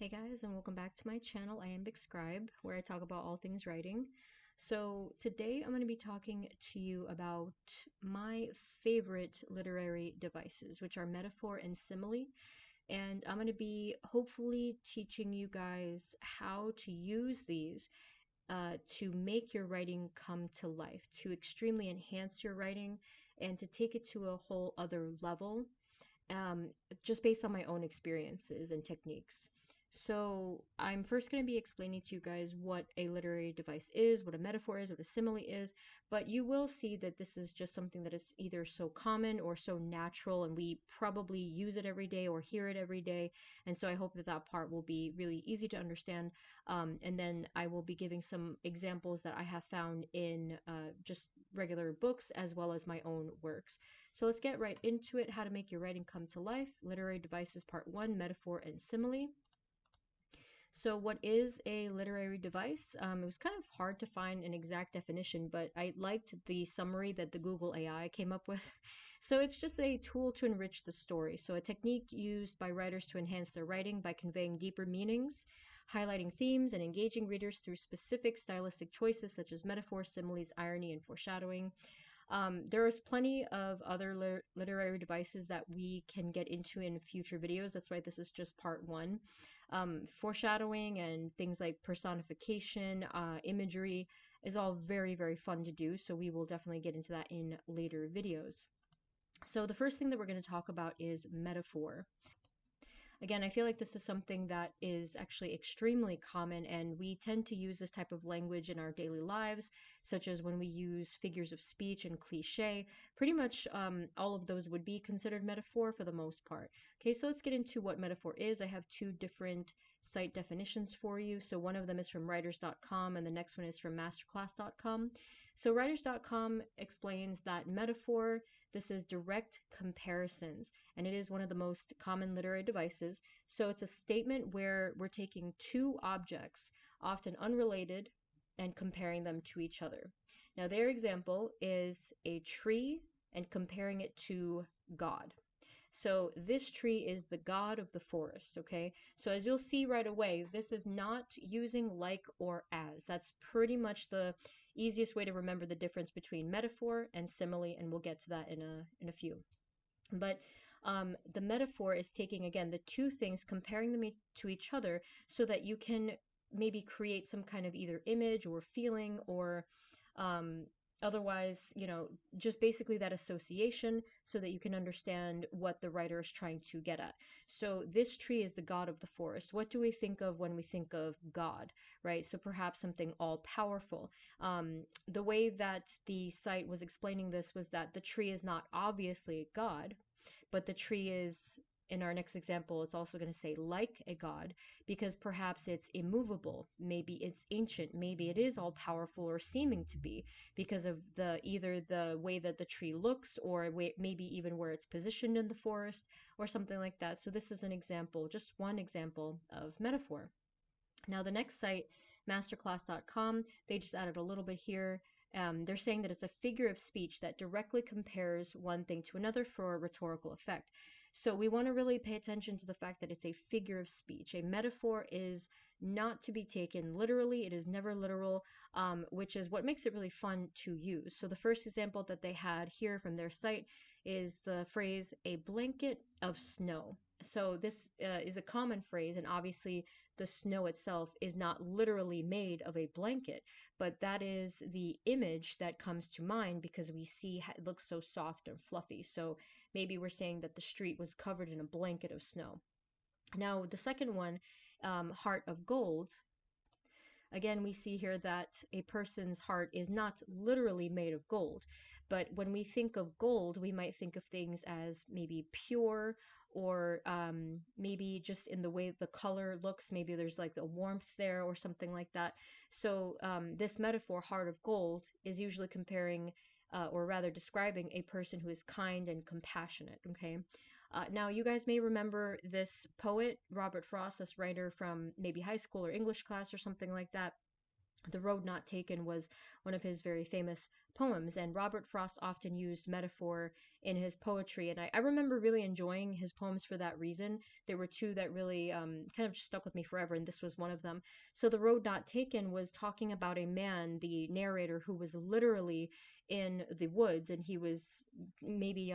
Hey guys, and welcome back to my channel, Iambic Scribe, where I talk about all things writing. So today I'm going to be talking to you about my favorite literary devices, which are metaphor and simile. And I'm going to be hopefully teaching you guys how to use these to make your writing come to life, to extremely enhance your writing, and to take it to a whole other level um, just based on my own experiences and techniques. So, I'm first going to be explaining to you guys what a literary device is, what a metaphor is, what a simile is, but you will see that this is just something that is either so common or so natural, and we probably use it every day or hear it every day. And so, I hope that that part will be really easy to understand. And then I will be giving some examples that I have found in just regular books as well as my own works. So let's get right into it. How to make your writing come to life. Literary devices part 1, metaphor and simile. So what is a literary device? It was kind of hard to find an exact definition, but I liked the summary that the Google AI came up with. So it's just a tool to enrich the story. So a technique used by writers to enhance their writing by conveying deeper meanings, highlighting themes, and engaging readers through specific stylistic choices such as metaphor, similes, irony, and foreshadowing. There is plenty of other literary devices that we can get into in future videos. That's why this is just part 1. Foreshadowing and things like personification, imagery is all very, very fun to do. So we will definitely get into that in later videos. So the first thing that we're going to talk about is metaphor. Again, I feel like this is something that is actually extremely common, and we tend to use this type of language in our daily lives, such as when we use figures of speech and cliche. Pretty much all of those would be considered metaphor for the most part. Okay, so let's get into what metaphor is. I have two different site definitions for you. So one of them is from writers.com, and the next one is from masterclass.com. So writers.com explains that metaphor, this is direct comparisons, and it is one of the most common literary devices. So it's a statement where we're taking two objects, often unrelated, and comparing them to each other. Now, their example is a tree and comparing it to God. So this tree is the god of the forest, okay? So as you'll see right away, this is not using like or as. That's pretty much the easiest way to remember the difference between metaphor and simile, and we'll get to that in a few. But the metaphor is taking, again, the two things, comparing them to each other so that you can maybe create some kind of either image or feeling or um, otherwise, just basically that association so that you can understand what the writer is trying to get at. So this tree is the god of the forest. What do we think of when we think of God, right? So perhaps something all powerful. The way that the site was explaining this was that the tree is not obviously God, but the tree is, in our next example, it's also going to say like a god because perhaps it's immovable, maybe it's ancient, maybe it is all powerful or seeming to be because of the either the way that the tree looks or maybe even where it's positioned in the forest or something like that. So this is an example, just one example of metaphor. Now, the next site, masterclass.com, they just added a little bit here. They're saying that it's a figure of speech that directly compares one thing to another for a rhetorical effect. So we want to really pay attention to the fact that it's a figure of speech. A metaphor is not to be taken literally. It is never literal, which is what makes it really fun to use. So the first example that they had here from their site is the phrase, a blanket of snow. So this is a common phrase, and obviously the snow itself is not literally made of a blanket, but that is the image that comes to mind because we see it looks so soft and fluffy. So maybe we're saying that the street was covered in a blanket of snow. Now, the second one, heart of gold. Again, we see here that a person's heart is not literally made of gold, but when we think of gold, we might think of things as maybe pure or maybe just in the way the color looks, maybe there's like a warmth there or something like that. So this metaphor, heart of gold, is usually comparing or rather describing a person who is kind and compassionate, okay? Now, you guys may remember this poet, Robert Frost, this writer from maybe high school or English class or something like that. The Road Not Taken was one of his very famous poems, and Robert Frost often used metaphor in his poetry. And I remember really enjoying his poems for that reason. There were two that really kind of just stuck with me forever, and this was one of them. So, The Road Not Taken was talking about a man, the narrator, who was literally in the woods, and he was maybe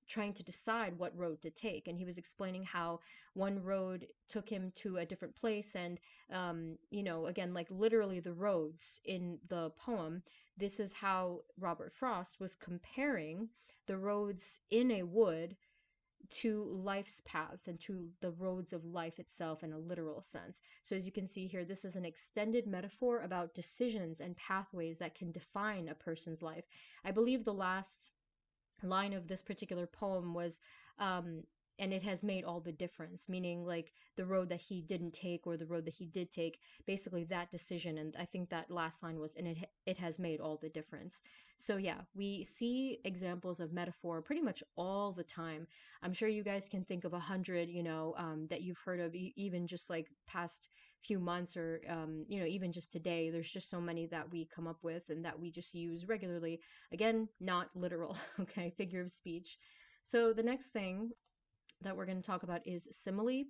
trying to decide what road to take. And he was explaining how one road took him to a different place, and again, like literally the roads in the poem, this is how Robert Frost was comparing the roads in a wood to life's paths and to the roads of life itself in a literal sense. So, as you can see here, this is an extended metaphor about decisions and pathways that can define a person's life. I believe the last line of this particular poem was um and it has made all the difference, meaning like the road that he didn't take or the road that he did take, basically that decision. And I think that last line was, and it has made all the difference. So yeah, we see examples of metaphor pretty much all the time. I'm sure you guys can think of 100, that you've heard of, even just like past few months, or even just today. There's just so many that we come up with and that we just use regularly. Again, not literal, okay, figure of speech. So the next thing that we're going to talk about is simile,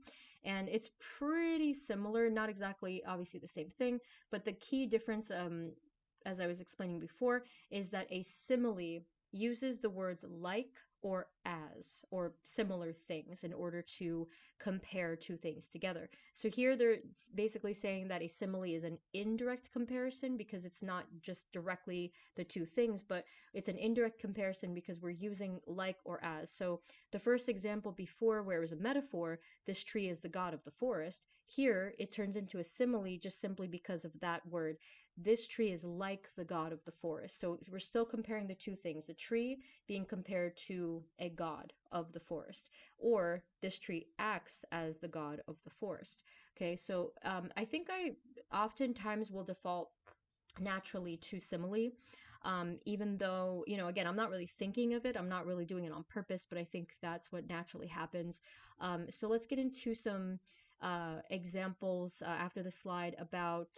and it's pretty similar, not exactly obviously the same thing, but the key difference, as I was explaining before, is that a simile uses the words like or as or similar things in order to compare two things together. So here they're basically saying that a simile is an indirect comparison because it's not just directly the two things, but it's an indirect comparison because we're using like or as. So the first example before, where it was a metaphor, this tree is the god of the forest, here it turns into a simile just simply because of that word. This tree is like the god of the forest. So we're still comparing the two things, the tree being compared to a god of the forest, or this tree acts as the god of the forest. Okay, so I think I oftentimes will default naturally to simile, even though, again, I'm not really thinking of it, I'm not really doing it on purpose, but I think that's what naturally happens. So let's get into some examples after the slide about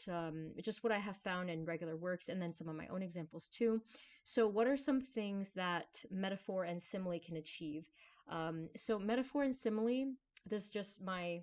just what I have found in regular works, and then some of my own examples too. So what are some things that metaphor and simile can achieve? So metaphor and simile, this is just my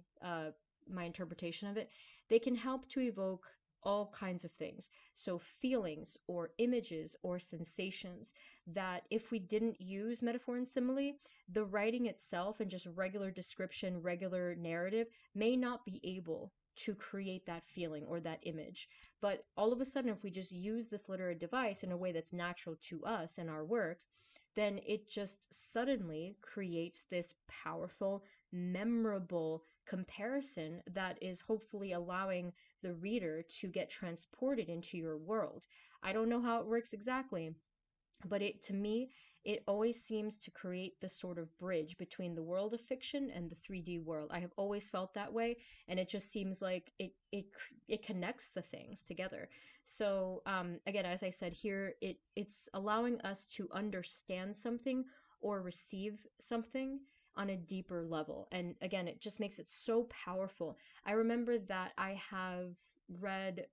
interpretation of it, they can help to evoke all kinds of things. So feelings or images or sensations that if we didn't use metaphor and simile, the writing itself and just regular description, regular narrative may not be able to create that feeling or that image. But all of a sudden, if we just use this literary device in a way that's natural to us and our work, then it just suddenly creates this powerful, memorable comparison that is hopefully allowing the reader to get transported into your world. I don't know how it works exactly, but to me, it always seems to create this sort of bridge between the world of fiction and the 3D world. I have always felt that way, and it just seems like it connects the things together. So again, as I said here, it's allowing us to understand something or receive something on a deeper level. And again, it just makes it so powerful. I remember that I have read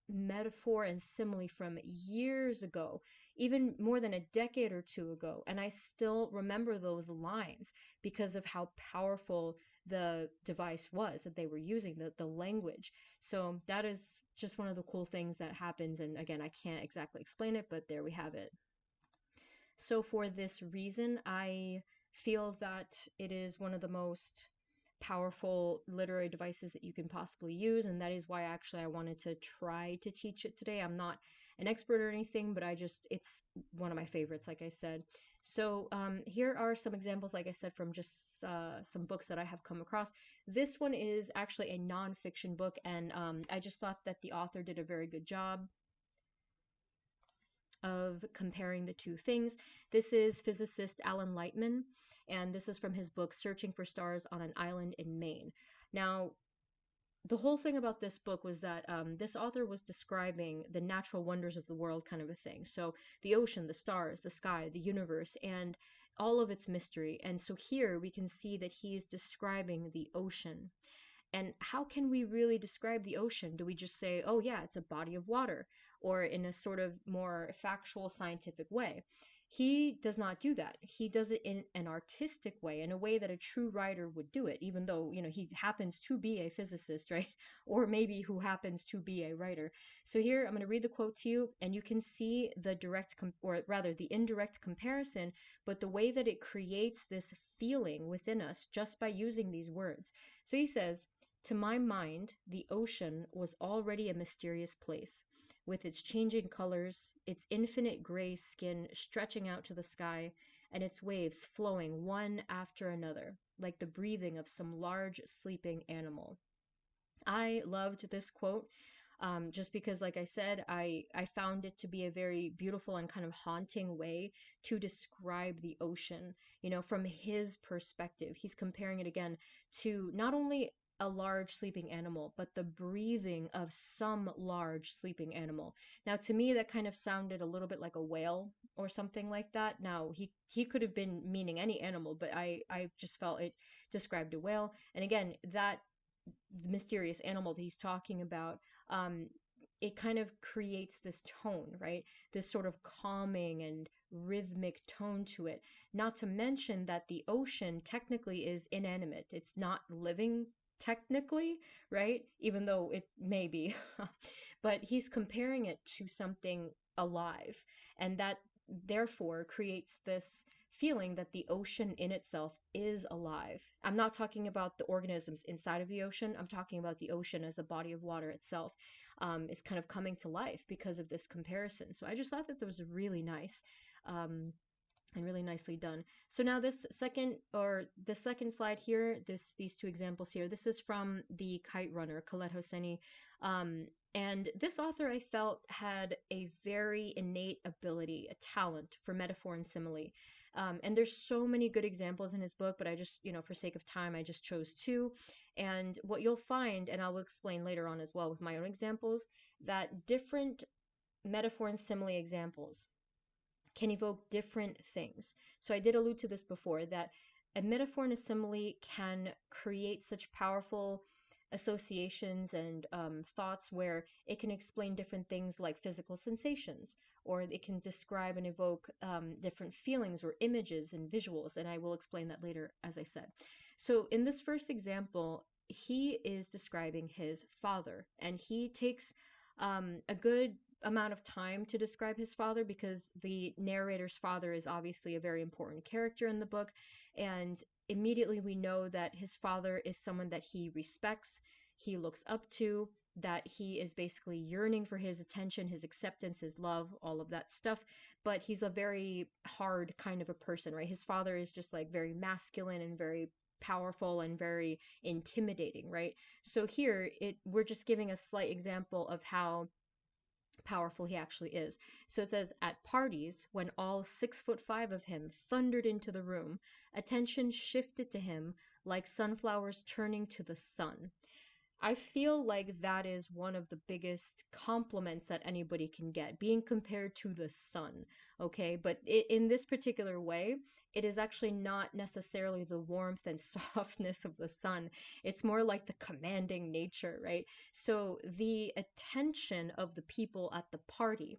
metaphor and simile from years ago, even more than a decade or two ago, and I still remember those lines because of how powerful the device was that they were using, the language. So that is just one of the cool things that happens, and again, I can't exactly explain it, but there we have it. So for this reason, I feel that it is one of the most powerful literary devices that you can possibly use, and that is why actually I wanted to try to teach it today. I'm not an expert or anything, but it's one of my favorites, like I said. So here are some examples, like I said, from just some books that I have come across. This one is actually a nonfiction book, and I just thought that the author did a very good job of comparing the two things. This is physicist Alan Lightman, and this is from his book Searching for Stars on an Island in Maine. Now, the whole thing about this book was that this author was describing the natural wonders of the world, kind of a thing. So the ocean, the stars, the sky, the universe, and all of its mystery. And so here we can see that he's describing the ocean. And how can we really describe the ocean? Do we just say, oh, yeah, it's a body of water, or in a sort of more factual, scientific way? He does not do that. He does it in an artistic way, in a way that a true writer would do it, even though, he happens to be a physicist, right? Or maybe who happens to be a writer. So here I'm going to read the quote to you, and you can see the or rather the indirect comparison, but the way that it creates this feeling within us just by using these words. So he says, "To my mind, the ocean was already a mysterious place, with its changing colors, its infinite gray skin stretching out to the sky, and its waves flowing one after another, like the breathing of some large sleeping animal." I loved this quote, just because, like I said, I found it to be a very beautiful and kind of haunting way to describe the ocean, from his perspective. He's comparing it again to not only a large sleeping animal, but the breathing of some large sleeping animal. Now, to me, that kind of sounded a little bit like a whale or something like that. Now, he could have been meaning any animal, but I just felt it described a whale. And again, that mysterious animal that he's talking about, um, it kind of creates this tone, right? This sort of calming and rhythmic tone to it. Not to mention that the ocean technically is inanimate, it's not living technically, right? Even though it may be. But he's comparing it to something alive, and that therefore creates this feeling that the ocean in itself is alive. I'm not talking about the organisms inside of the ocean. I'm talking about the ocean as the body of water itself, is kind of coming to life because of this comparison. So I just thought that was really nice. And really nicely done. So now the second slide here, these two examples here, this is from the Kite Runner, Colette Hosseini. And this author, I felt, had a very innate ability, a talent for metaphor and simile. And there's so many good examples in his book, but I just, for sake of time, I just chose two. And what you'll find, and I'll explain later on as well with my own examples, that different metaphor and simile examples can evoke different things. So I did allude to this before, that a metaphor and a simile can create such powerful associations and thoughts where it can explain different things like physical sensations, or it can describe and evoke different feelings or images and visuals. And I will explain that later, as I said. So in this first example, he is describing his father, and he takes a good amount of time to describe his father, because the narrator's father is obviously a very important character in the book, and immediately we know that his father is someone that he respects, he looks up to, that he is basically yearning for his attention, his acceptance, his love, all of that stuff. But he's a very hard kind of a person, right? His father is just like very masculine and very powerful and very intimidating, right? So here we're just giving a slight example of how powerful he actually is. So it says, "At parties, when all 6'5" of him thundered into the room, attention shifted to him like sunflowers turning to the sun." I feel like that is one of the biggest compliments that anybody can get, being compared to the sun, okay? But in this particular way, it is actually not necessarily the warmth and softness of the sun. It's more like the commanding nature, right? So the attention of the people at the party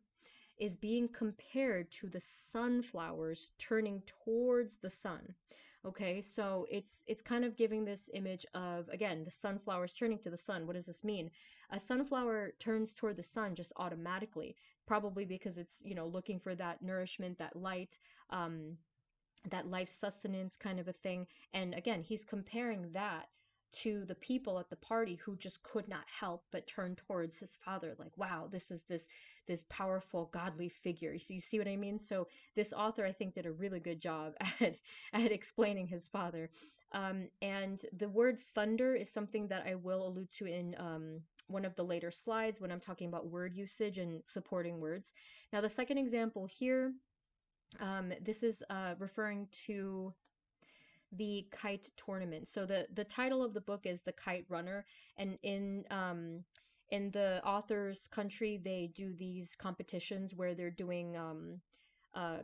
is being compared to the sunflowers turning towards the sun. Okay, so it's kind of giving this image of, again, the sunflowers turning to the sun. What does this mean? A sunflower turns toward the sun just automatically, probably because it's, looking for that nourishment, um, that life sustenance kind of a thing. And again, he's comparing that to the people at the party who just could not help but turn towards his father, like, wow, this is this powerful godly figure. So you see what I mean? So this author, I think, did a really good job at explaining his father. And the word thunder is something that I will allude to in one of the later slides when I'm talking about word usage and supporting words. Now, the second example here, this is referring to the kite tournament. So the title of the book is The Kite Runner, and in the author's country, they do these competitions where they're doing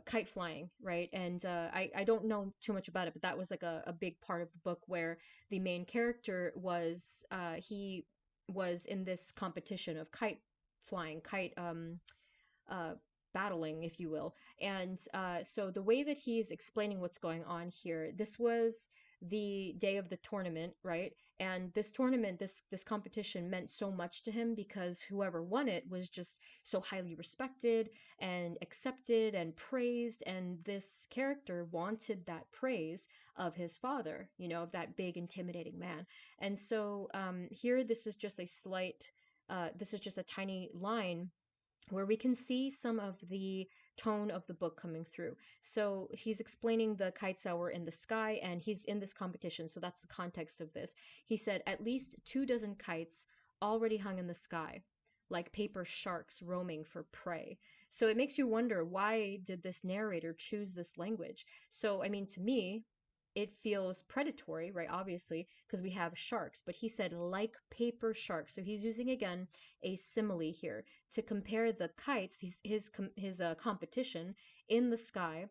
kite flying, right? And I don't know too much about it, but that was like a big part of the book where the main character was he was in this competition of kite flying, kite uh, battling, if you will. And so the way that he's explaining what's going on here, this was the day of the tournament, right? And this tournament, this competition meant so much to him because whoever won it was just so highly respected and accepted and praised. And this character wanted that praise of his father, you know, of that big, intimidating man. And so here, this is just a slight, this is just a tiny line where we can see some of the tone of the book coming through. So he's explaining the kites that were in the sky, and he's in this competition. So that's the context of this. He said, at least 2 dozen kites already hung in the sky, like paper sharks roaming for prey. So it makes you wonder, why did this narrator choose this language? So, I mean, to me, it feels predatory, right? Obviously, because we have sharks, but he said like paper sharks. So he's using again a simile here to compare the kites, his competition in the sky,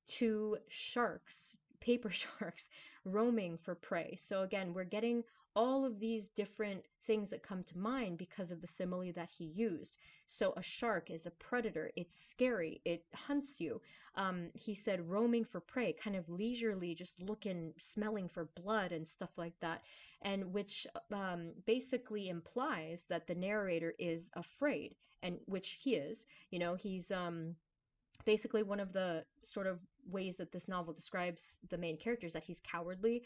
to sharks, paper sharks, roaming for prey. So again, we're getting all of these different things that come to mind because of the simile that he used. So a shark is a predator. It's scary. It hunts you. He said roaming for prey, kind of leisurely, just looking, smelling for blood and stuff like that, and which basically implies that the narrator is afraid, and which he is. You know, he's basically one of the sort of ways that this novel describes the main character is that he's cowardly,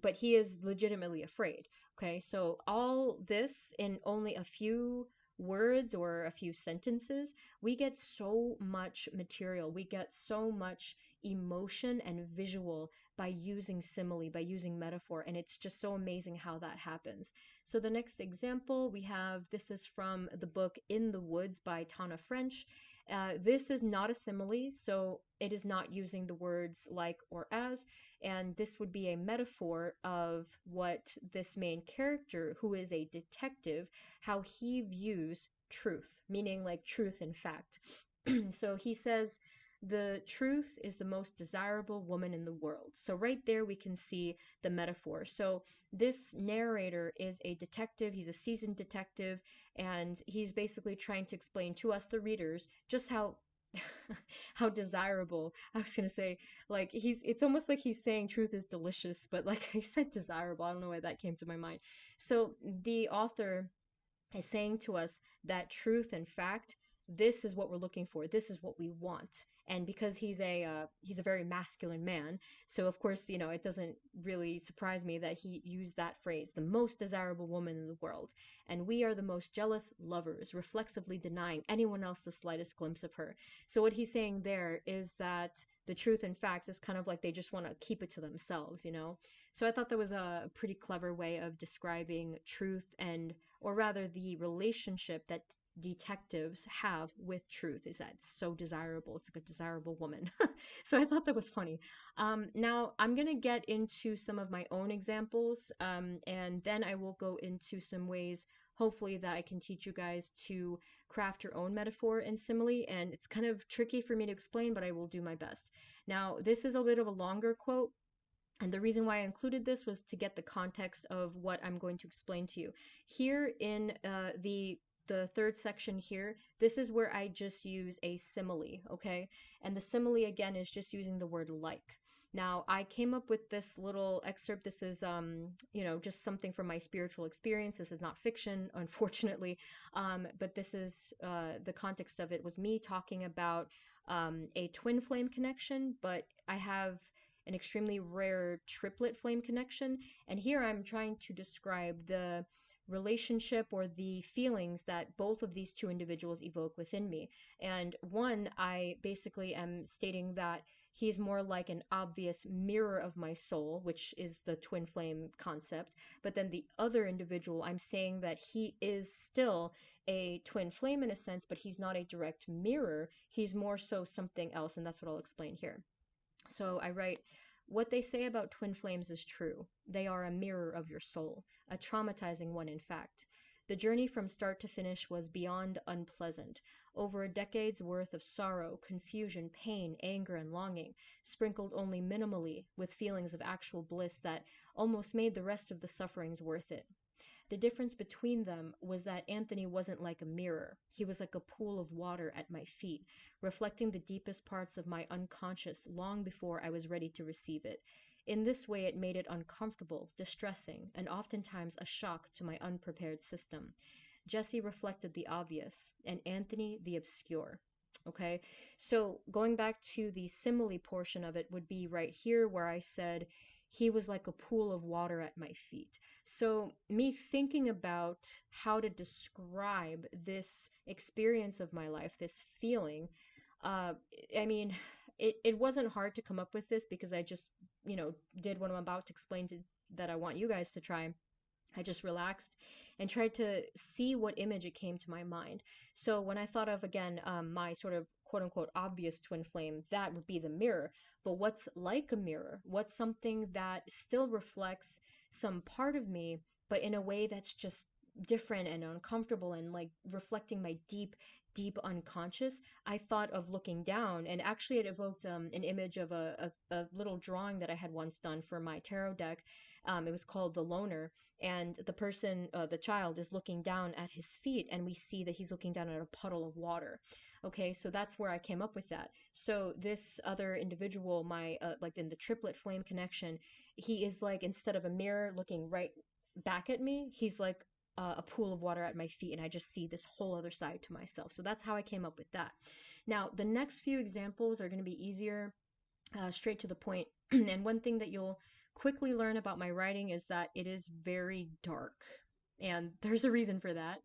but he is legitimately afraid. Okay, so all this in only a few words or a few sentences, we get so much material, we get so much emotion and visual by using simile, by using metaphor, and it's just so amazing how that happens. So the next example we have, this is from the book In the Woods by Tana French. This is not a simile, so it is not using the words like or as, and this would be a metaphor of what this main character, who is a detective, how he views truth, meaning like truth and fact. So he says, the truth is the most desirable woman in the world. So right there we can see the metaphor. So this narrator is a detective, he's a seasoned detective, and he's basically trying to explain to us, the readers, just how how desirable, I was gonna say, like, it's almost like he's saying truth is delicious, but like I said, desirable, I don't know why that came to my mind. So the author is saying to us that truth and fact, this is what we're looking for, this is what we want. And because he's a very masculine man, so of course, you know, it doesn't really surprise me that he used that phrase, the most desirable woman in the world, and we are the most jealous lovers, reflexively denying anyone else the slightest glimpse of her. So what he's saying there is that the truth and facts is kind of like they just want to keep it to themselves, you know. So I thought that was a pretty clever way of describing truth, and or rather the relationship that detectives have with truth, is that it's so desirable, it's like a desirable woman. So I thought that was funny. Now I'm gonna get into some of my own examples, and then I will go into some ways, hopefully, that I can teach you guys to craft your own metaphor and simile, and it's kind of tricky for me to explain, but I will do my best. Now this is a bit of a longer quote, and the reason why I included this was to get the context of what I'm going to explain to you. Here in the third section here, this is where I just use a simile, okay? And the simile, again, is just using the word like. Now, I came up with this little excerpt. This is, you know, just something from my spiritual experience. This is not fiction, unfortunately, but this is, the context of it was me talking about a twin flame connection, but I have an extremely rare triplet flame connection. And here I'm trying to describe the relationship or the feelings that both of these two individuals evoke within me. And one, I basically am stating that he's more like an obvious mirror of my soul, which is the twin flame concept. But then the other individual, I'm saying that he is still a twin flame in a sense, but he's not a direct mirror. He's more so something else, and that's what I'll explain here. So I write, what they say about twin flames is true. They are a mirror of your soul, a traumatizing one, in fact. The journey from start to finish was beyond unpleasant. Over a decade's worth of sorrow, confusion, pain, anger, and longing, sprinkled only minimally with feelings of actual bliss that almost made the rest of the sufferings worth it. The difference between them was that Anthony wasn't like a mirror. He was like a pool of water at my feet, reflecting the deepest parts of my unconscious long before I was ready to receive it. In this way, it made it uncomfortable, distressing, and oftentimes a shock to my unprepared system. Jesse reflected the obvious, and Anthony the obscure. Okay, so going back to the simile portion of it would be right here where I said he was like a pool of water at my feet. So, me thinking about how to describe this experience of my life, this feeling, uh, I mean, it wasn't hard to come up with this because I just, did what I'm about to explain to that I want you guys to try. I just relaxed and tried to see what image it came to my mind. So when I thought of, again, my sort of quote unquote obvious twin flame, that would be the mirror. But what's like a mirror? What's something that still reflects some part of me, but in a way that's just different and uncomfortable and like reflecting my deep, deep unconscious? I thought of looking down, and actually it evoked an image of a little drawing that I had once done for my tarot deck. It was called The Loner, and the person, the child, is looking down at his feet, and we see that he's looking down at a puddle of water. Okay, so that's where I came up with that. So this other individual, my like in the triplet flame connection, he is like, instead of a mirror looking right back at me, he's like a pool of water at my feet, and I just see this whole other side to myself. So that's how I came up with that. Now the next few examples are going to be easier, straight to the point. And one thing that you'll quickly learn about my writing is that it is very dark. And there's a reason for that,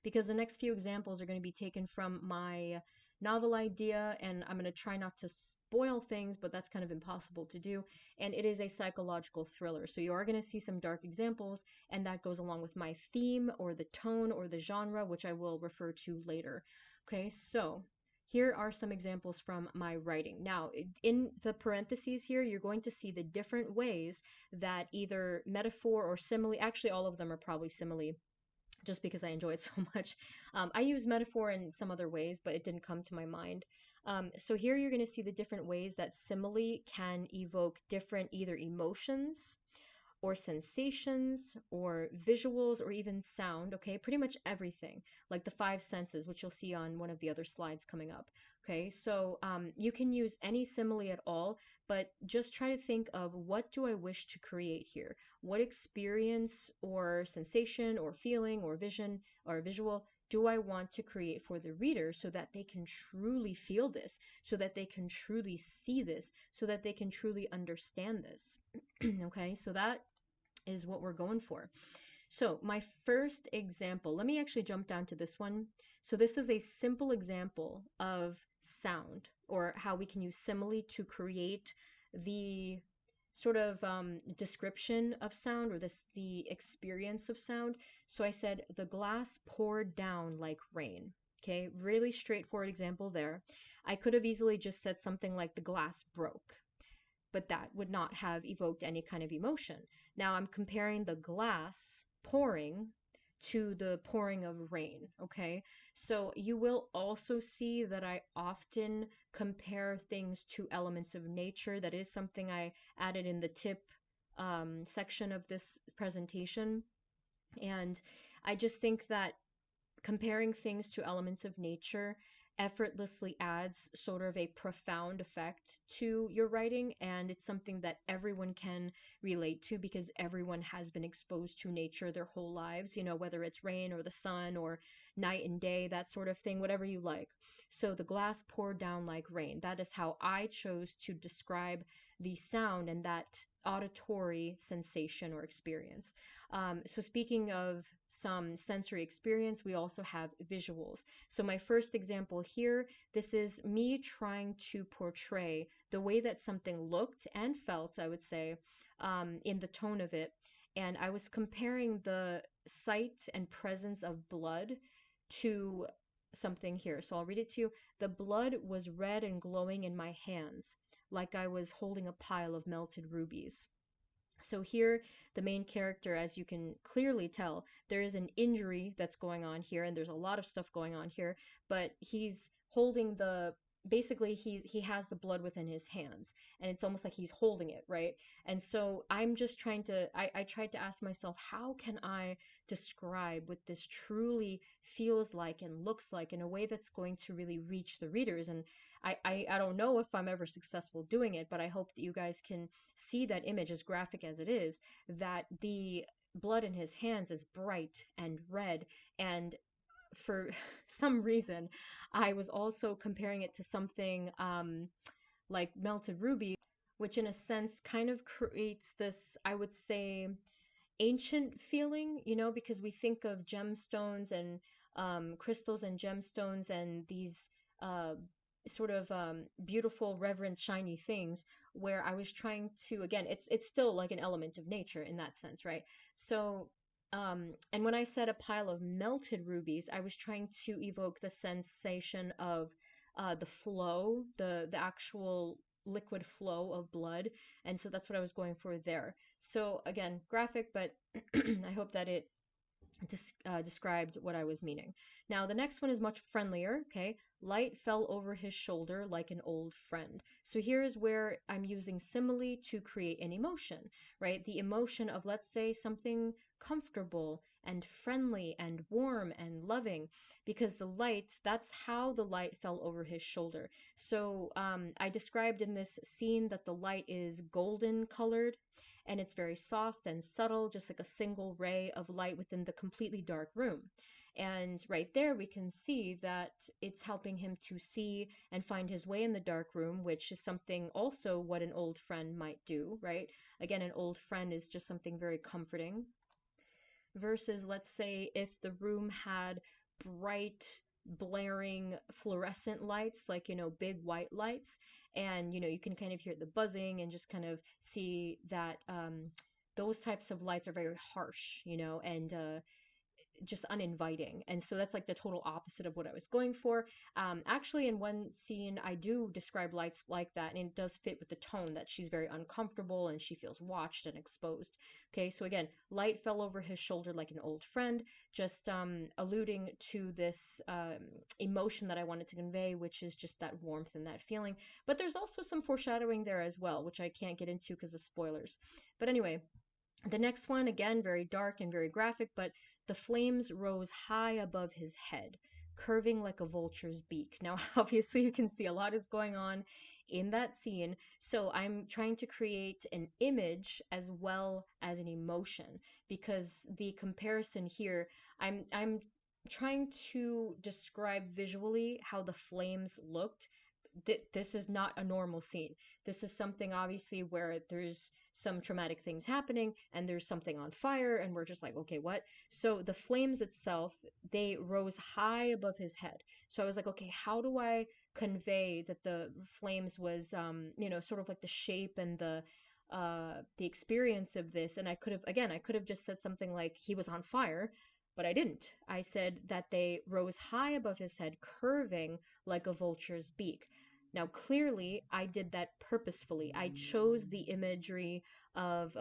because the next few examples are going to be taken from my novel idea, and I'm going to try not to spoil things, but that's kind of impossible to do. And it is a psychological thriller. So you are going to see some dark examples, and that goes along with my theme or the tone or the genre, which I will refer to later. Okay, so here are some examples from my writing. Now, in the parentheses here, you're going to see the different ways that either metaphor or simile, actually all of them are probably simile, just because I enjoy it so much. I use metaphor in some other ways, but it didn't come to my mind. So here you're going to see the different ways that simile can evoke different either emotions or sensations or visuals or even sound. Okay, pretty much everything, like the five senses, which you'll see on one of the other slides coming up. Okay, so you can use any simile at all, but just try to think of, what do I wish to create here? What experience or sensation or feeling or vision or visual do I want to create for the reader, so that they can truly feel this, so that they can truly see this, so that they can truly understand this? Okay, so that is what we're going for. So my first example, let me actually jump down to this one. So this is a simple example of sound, or how we can use simile to create the sort of description of sound, or the experience of sound. So I said, the glass poured down like rain. Okay, really straightforward example there. I could have easily just said something like, the glass broke, but that would not have evoked any kind of emotion. Now I'm comparing the glass pouring to the pouring of rain, okay? So you will also see that I often compare things to elements of nature. That is something I added in the tip section of this presentation. And I just think that comparing things to elements of nature effortlessly adds sort of a profound effect to your writing, and it's something that everyone can relate to, because everyone has been exposed to nature their whole lives, whether it's rain or the sun or night and day, that sort of thing, whatever you like. So the glass poured down like rain, that is how I chose to describe the sound and that auditory sensation or experience. So speaking of some sensory experience, we also have visuals. So my first example here, this is me trying to portray the way that something looked and felt, I would say, in the tone of it. And I was comparing the sight and presence of blood to something here. So I'll read it to you. The blood was red and glowing in my hands, like I was holding a pile of melted rubies. So here, the main character, as you can clearly tell, there is an injury that's going on here, and there's a lot of stuff going on here. But he's holding the basically he has the blood within his hands, and it's almost like he's holding it, right? And so I'm just trying to I tried to ask myself, how can I describe what this truly feels like and looks like in a way that's going to really reach the readers? And I don't know if I'm ever successful doing it, but I hope that you guys can see that image, as graphic as it is, that the blood in his hands is bright and red. And for some reason, I was also comparing it to something like melted ruby, which in a sense kind of creates this, I would say, ancient feeling, because we think of gemstones and crystals and gemstones and these uh, sort of beautiful, reverent, shiny things. Where I was trying to, again, it's still like an element of nature in that sense, right? So, and when I said a pile of melted rubies, I was trying to evoke the sensation of the flow, the actual liquid flow of blood, and so that's what I was going for there. So again, graphic, but I hope that it described what I was meaning. Now, the next one is much friendlier. Okay. Light fell over his shoulder like an old friend. So here is where I'm using simile to create an emotion, right? The emotion of, let's say, something comfortable and friendly and warm and loving, because the light, that's how the light fell over his shoulder. So I described in this scene that the light is golden colored, and it's very soft and subtle, just like a single ray of light within the completely dark room. And right there, we can see that it's helping him to see and find his way in the dark room, which is something also what an old friend might do, right? Again, an old friend is just something very comforting. Versus, let's say, if the room had bright, blaring fluorescent lights, like, big white lights, and, you can kind of hear the buzzing and just kind of see that those types of lights are very harsh, and just uninviting. And so that's like the total opposite of what I was going for. Actually, in one scene, I do describe lights like that, and it does fit with the tone that she's very uncomfortable and she feels watched and exposed. Okay, so again, light fell over his shoulder like an old friend, just alluding to this emotion that I wanted to convey, which is just that warmth and that feeling. But there's also some foreshadowing there as well, which I can't get into because of spoilers. But anyway, the next one, again, very dark and very graphic, but the flames rose high above his head, curving like a vulture's beak. Now, obviously, you can see a lot is going on in that scene. So I'm trying to create an image as well as an emotion, because the comparison here, I'm trying to describe visually how the flames looked. This is not a normal scene. This is something obviously where there's some traumatic things happening and there's something on fire and we're just like, okay, what? So the flames itself, they rose high above his head. So I was like, okay, how do I convey that the flames was sort of like the shape and the experience of this? And I could have just said something like he was on fire, but I didn't. I said that they rose high above his head, curving like a vulture's beak. Now, clearly, I did that purposefully. I chose the imagery of,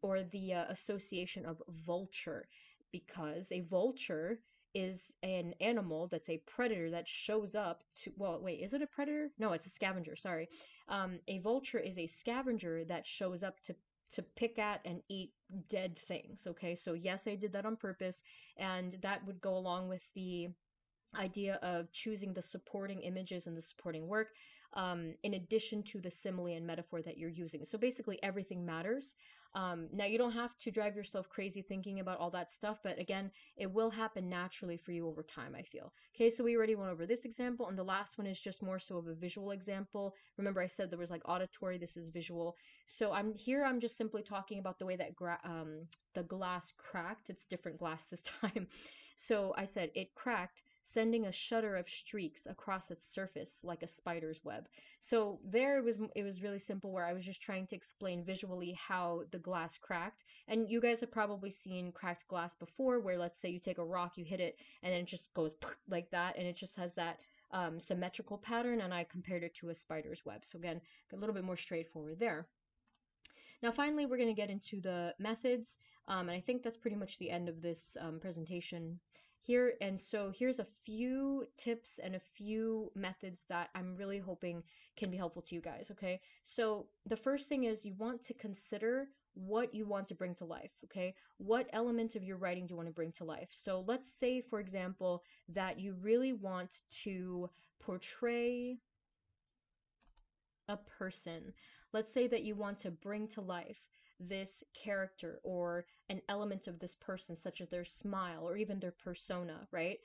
or the association of vulture, because a vulture is an animal that's a predator that shows up to, well, wait, is it a predator? No, it's a scavenger, sorry. A vulture is a scavenger that shows up to pick at and eat dead things. Okay, so yes, I did that on purpose, and that would go along with the idea of choosing the supporting images and the supporting work, in addition to the simile and metaphor that you're using. So basically, everything matters. Now, you don't have to drive yourself crazy thinking about all that stuff, but again, it will happen naturally for you over time, I feel. Okay, so we already went over this example, and the last one is just more so of a visual example. Remember, I said there was like auditory, this is visual. So I'm just simply talking about the way that the glass cracked. It's different glass this time. So I said it cracked, sending a shudder of streaks across its surface like a spider's web. So there it was really simple, where I was just trying to explain visually how the glass cracked. And you guys have probably seen cracked glass before, where let's say you take a rock, you hit it, and then it just goes like that, and it just has that symmetrical pattern, and I compared it to a spider's web. So again, a little bit more straightforward there. Now, finally, we're going to get into the methods, and I think that's pretty much the end of this presentation here. And so here's a few tips and a few methods that I'm really hoping can be helpful to you guys, okay? So the first thing is you want to consider what you want to bring to life, okay? What element of your writing do you want to bring to life? So let's say, for example, that you really want to portray a person. Let's say that you want to bring to life this character or an element of this person, such as their smile or even their persona, right?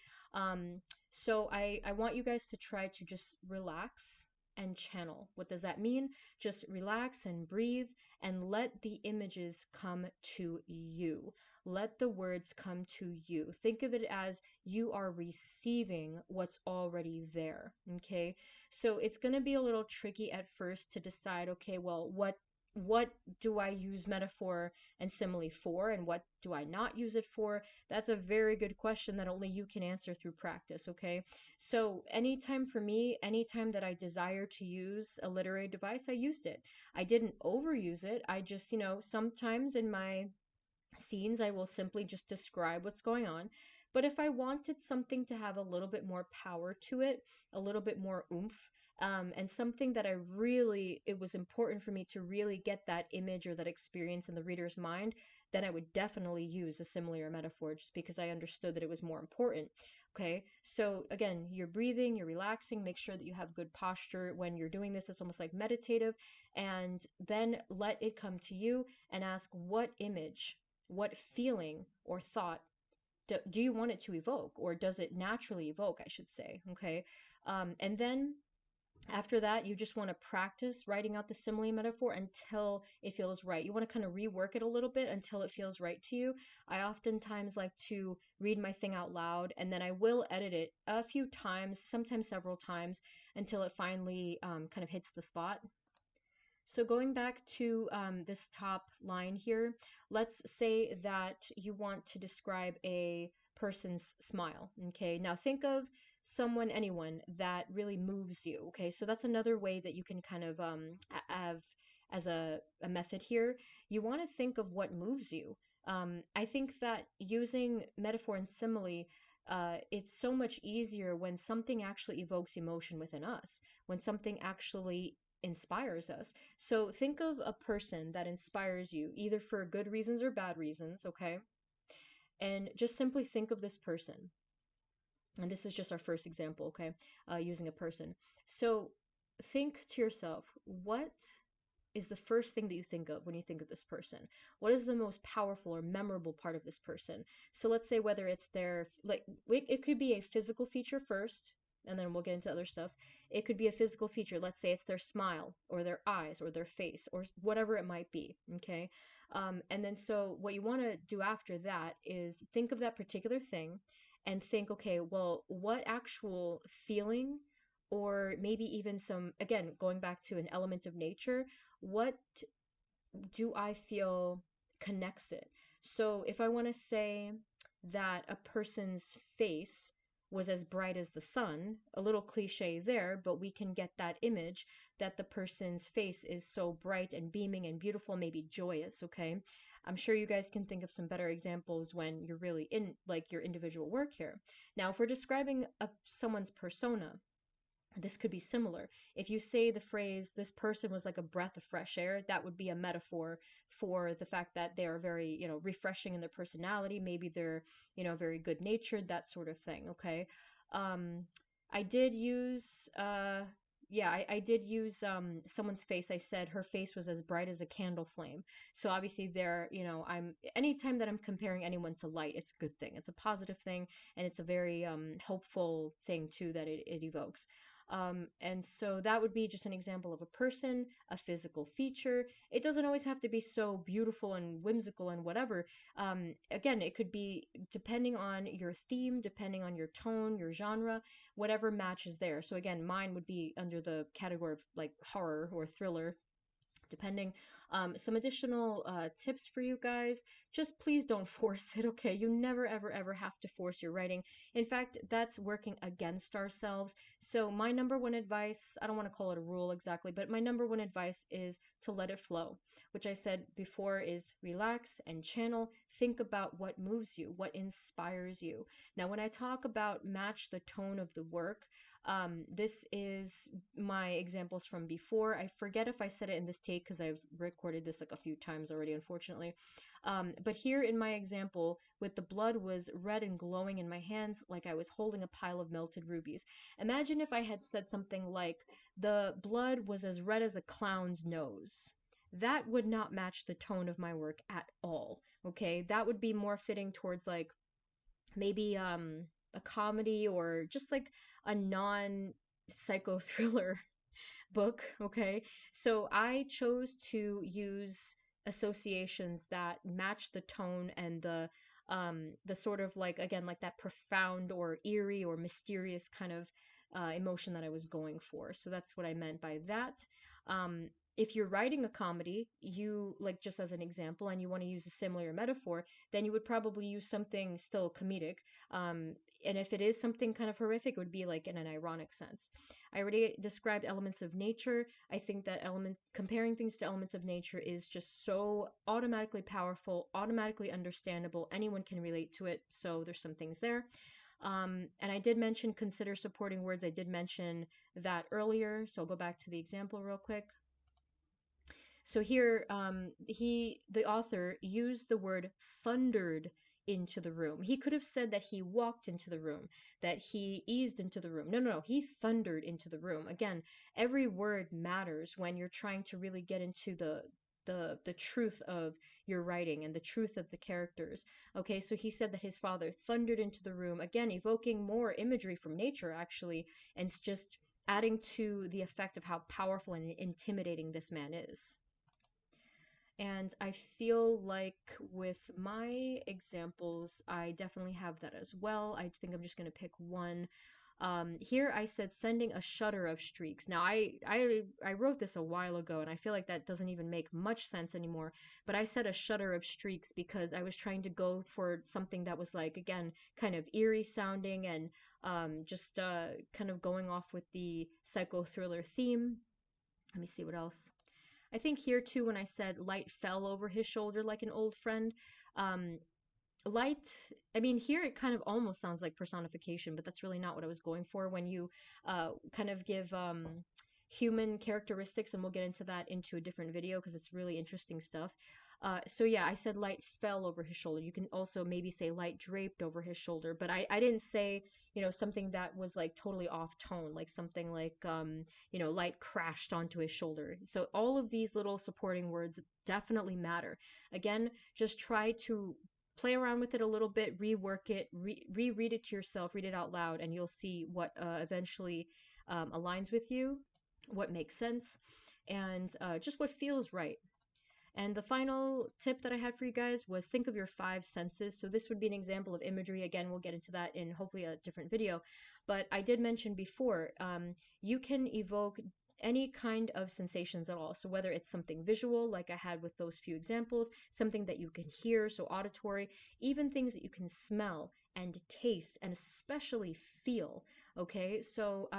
So I want you guys to try to just relax and channel. What does that mean? Just relax and breathe and let the images come to you. Let the words come to you. Think of it as you are receiving what's already there, okay? So it's going to be a little tricky at first to decide, okay, well, what do I use metaphor and simile for and what do I not use it for? That's a very good question that only you can answer through practice, okay? So anytime for me, anytime that I desire to use a literary device, I used it. I didn't overuse it. I just, sometimes in my scenes, I will simply just describe what's going on. But if I wanted something to have a little bit more power to it, a little bit more oomph, and something that it was important for me to really get that image or that experience in the reader's mind, then I would definitely use a similar metaphor just because I understood that it was more important. Okay, so again, you're breathing, you're relaxing, make sure that you have good posture when you're doing this. It's almost like meditative, and then let it come to you and ask what image, what feeling or thought do you want it to evoke, or does it naturally evoke, I should say, okay? And then after that, you just want to practice writing out the simile metaphor until it feels right. You want to kind of rework it a little bit until it feels right to you. I oftentimes like to read my thing out loud, and then I will edit it a few times, sometimes several times, until it finally kind of hits the spot. So going back to this top line here, let's say that you want to describe a person's smile. Okay, now think of someone, anyone that really moves you. Okay, so that's another way that you can kind of have as a method here. You want to think of what moves you. I think that using metaphor and simile, it's so much easier when something actually evokes emotion within us, when something actually inspires us. So think of a person that inspires you, either for good reasons or bad reasons, okay? And just simply think of this person. And this is just our first example, okay? Using a person. So think to yourself, what is the first thing that you think of when you think of this person? What is the most powerful or memorable part of this person? So let's say whether it's their, like, it could be a physical feature first, and then we'll get into other stuff. It could be a physical feature. Let's say it's their smile or their eyes or their face or whatever it might be, okay? And then so what you want to do after that is think of that particular thing and think, okay, well, what actual feeling or maybe even some, again, going back to an element of nature, what do I feel connects it? So if I want to say that a person's face was as bright as the sun, a little cliche there, but we can get that image that the person's face is so bright and beaming and beautiful, maybe joyous, okay? I'm sure you guys can think of some better examples when you're really in like your individual work here. Now, if we're describing someone's persona, this could be similar. If you say the phrase, this person was like a breath of fresh air, that would be a metaphor for the fact that they are very, refreshing in their personality. Maybe they're, very good natured, that sort of thing. Okay. Um, I did use, yeah, I did use someone's face. I said her face was as bright as a candle flame. So obviously there, anytime that I'm comparing anyone to light, it's a good thing. It's a positive thing, and it's a very hopeful thing too that it evokes. And so that would be just an example of a person, a physical feature. It doesn't always have to be so beautiful and whimsical and whatever. Again, it could be depending on your theme, depending on your tone, your genre, whatever matches there. So again, mine would be under the category of like horror or thriller. depending. Some additional tips for you guys: just please don't force it, okay? You never, ever, ever have to force your writing. In fact, that's working against ourselves. So, my number one advice, I don't want to call it a rule exactly, but my number one advice is to let it flow, which I said before is relax and channel. Think about what moves you, what inspires you. Now, when I talk about match the tone of the work, this is my examples from before. I forget if I said it in this take because I've recorded this like a few times already, unfortunately. But here in my example, with the blood was red and glowing in my hands like I was holding a pile of melted rubies. Imagine if I had said something like, the blood was as red as a clown's nose. That would not match the tone of my work at all. Okay, that would be more fitting towards like maybe a comedy or just like a non psycho thriller book, okay? So I chose to use associations that match the tone and the sort of like, again, like that profound or eerie or mysterious kind of emotion that I was going for. So that's what I meant by that. If you're writing a comedy, you like, just as an example, and you want to use a similar metaphor, then you would probably use something still comedic. Um, and if it is something kind of horrific, it would be like in an ironic sense. I already described elements of nature. I think that comparing things to elements of nature is just so automatically powerful, automatically understandable. Anyone can relate to it. So there's some things there. And I did mention consider supporting words. I did mention that earlier. So I'll go back to the example real quick. So here, the author used the word thundered into the room. He could have said that he walked into the room, that he eased into the room. No, no, no. He thundered into the room. Again, every word matters when you're trying to really get into the truth of your writing and the truth of the characters. Okay, so he said that his father thundered into the room, again evoking more imagery from nature actually, and just adding to the effect of how powerful and intimidating this man is. And I feel like with my examples, I definitely have that as well. I think I'm just going to pick one. Here I said sending a shudder of streaks. Now I wrote this a while ago, and I feel like that doesn't even make much sense anymore. But I said a shudder of streaks because I was trying to go for something that was like, again, kind of eerie sounding, and just kind of going off with the psycho thriller theme. Let me see what else. I think here too, when I said light fell over his shoulder like an old friend, um, light, I mean, here it kind of almost sounds like personification, but that's really not what I was going for. When you kind of give human characteristics, and we'll get into that into a different video because it's really interesting stuff. So yeah, I said light fell over his shoulder. You can also maybe say light draped over his shoulder, but I didn't say, something that was like totally off tone, like something like, light crashed onto his shoulder. So all of these little supporting words definitely matter. Again, just try to play around with it a little bit, rework it, reread it to yourself, read it out loud, and you'll see what eventually aligns with you, what makes sense, and just what feels right. And the final tip that I had for you guys was think of your five senses. So this would be an example of imagery. Again, we'll get into that in hopefully a different video. But I did mention before, you can evoke any kind of sensations at all. So whether it's something visual, like I had with those few examples, something that you can hear, so auditory, even things that you can smell and taste and especially feel. Okay, so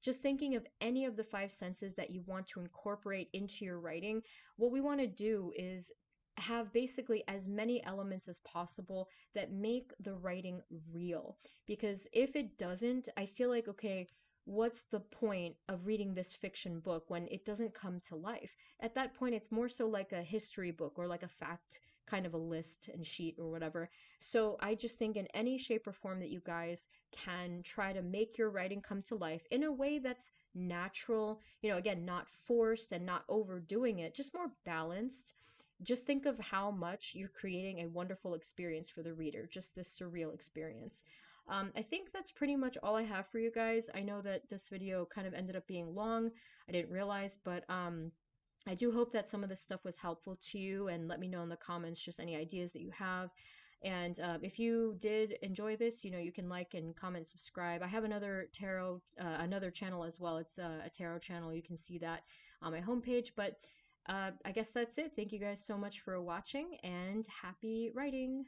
just thinking of any of the five senses that you want to incorporate into your writing. What we want to do is have basically as many elements as possible that make the writing real. Because if it doesn't, I feel like, okay, what's the point of reading this fiction book when it doesn't come to life? At that point, it's more so like a history book or like a fact kind of a list and sheet or whatever. So I just think in any shape or form that you guys can try to make your writing come to life in a way that's natural, again, not forced and not overdoing it, just more balanced. Just think of how much you're creating a wonderful experience for the reader, just this surreal experience. I think that's pretty much all I have for you guys. I know that this video kind of ended up being long. I didn't realize, but I do hope that some of this stuff was helpful to you, and let me know in the comments just any ideas that you have. And if you did enjoy this, you can like and comment, subscribe. I have another tarot, another channel as well. It's a tarot channel. You can see that on my homepage. But I guess that's it. Thank you guys so much for watching and happy writing.